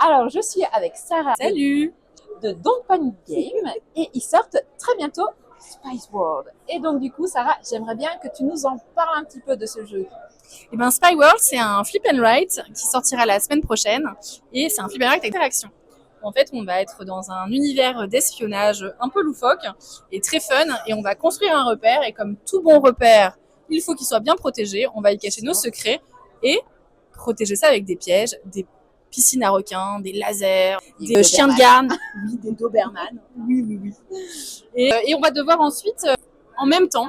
Alors, je suis avec Sarah Salut! de Don't Panic Game et ils sortent très bientôt Spice World. Et donc, du coup, Sarah, j'aimerais bien que tu nous en parles un petit peu de ce jeu. Et ben Spy World, c'est un flip and write qui sortira la semaine prochaine et c'est un flip and write avec interaction. En fait, on va être dans un univers d'espionnage un peu loufoque et très fun et on va construire un repère et comme tout bon repère, il faut qu'il soit bien protégé. On va y cacher nos secrets et protéger ça avec des pièges, des piscines à requins, des lasers, des chiens de garde, oui, des Doberman, oui. Et on va devoir ensuite, en même temps,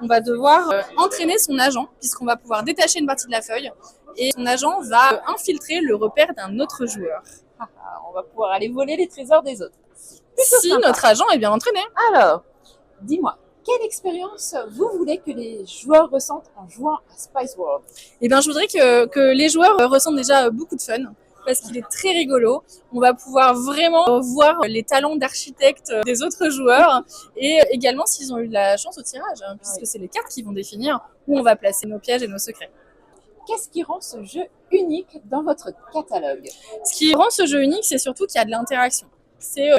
on va devoir entraîner son agent, puisqu'on va pouvoir détacher une partie de la feuille, et son agent va infiltrer le repère d'un autre joueur. On va pouvoir aller voler les trésors des autres. Si notre agent est bien entraîné. Alors, dis-moi, quelle expérience vous voulez que les joueurs ressentent en jouant à Spice World? Eh bien, je voudrais que les joueurs ressentent déjà beaucoup de fun, parce qu'il est très rigolo. On va pouvoir vraiment voir les talents d'architecte des autres joueurs et également s'ils ont eu de la chance au tirage, puisque c'est les cartes qui vont définir où on va placer nos pièges et nos secrets. Qu'est-ce qui rend ce jeu unique dans votre catalogue? Ce qui rend ce jeu unique, c'est surtout qu'il y a de l'interaction. C'est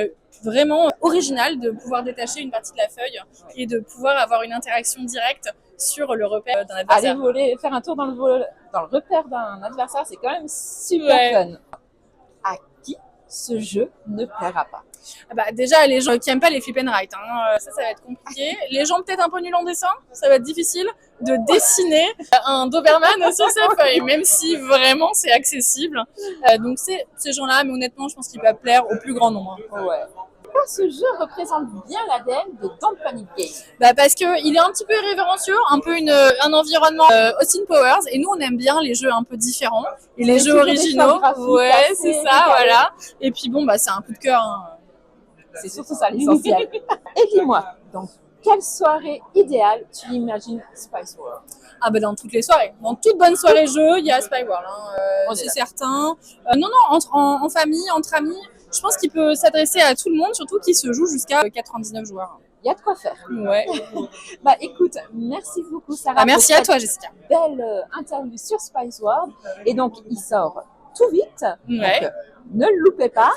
vraiment original de pouvoir détacher une partie de la feuille et de pouvoir avoir une interaction directe sur le repère d'un adversaire. Aller faire un tour dans le repère d'un adversaire, c'est quand même super fun. À qui ce jeu ne plaira pas? Déjà, les gens qui n'aiment pas les flip and write, ça va être compliqué. Les gens peut-être un peu nuls en dessin, ça va être difficile de dessiner un Doberman sur sa feuille, même si vraiment c'est accessible. Donc c'est ces gens-là, mais honnêtement, je pense qu'il va plaire au plus grand nombre. Ouais. Pourquoi ce jeu représente bien l'ADN de Don't Panic Game? Parce qu'il est un petit peu irrévérencieux, un peu un environnement Austin Powers, et nous on aime bien les jeux un peu différents et les jeux originaux. Ouais, c'est ça, voilà. Et puis bon, c'est un coup de cœur. C'est surtout ça l'essentiel. Et dis-moi, dans quelle soirée idéale tu imagines Spice World? Dans toutes les soirées. Dans toute bonne soirée jeu, il y a Spy World, c'est certain. Non, en famille, entre amis, je pense qu'il peut s'adresser à tout le monde, surtout qu'il se joue jusqu'à 99 joueurs. Il y a de quoi faire. Ouais. Écoute, merci beaucoup Sarah. Merci à toi Jessica. Belle interview sur Spice World. Et donc, il sort tout vite. Ouais. Donc, ne le loupez pas.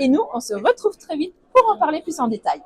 Et nous, on se retrouve très vite pour en parler plus en détail.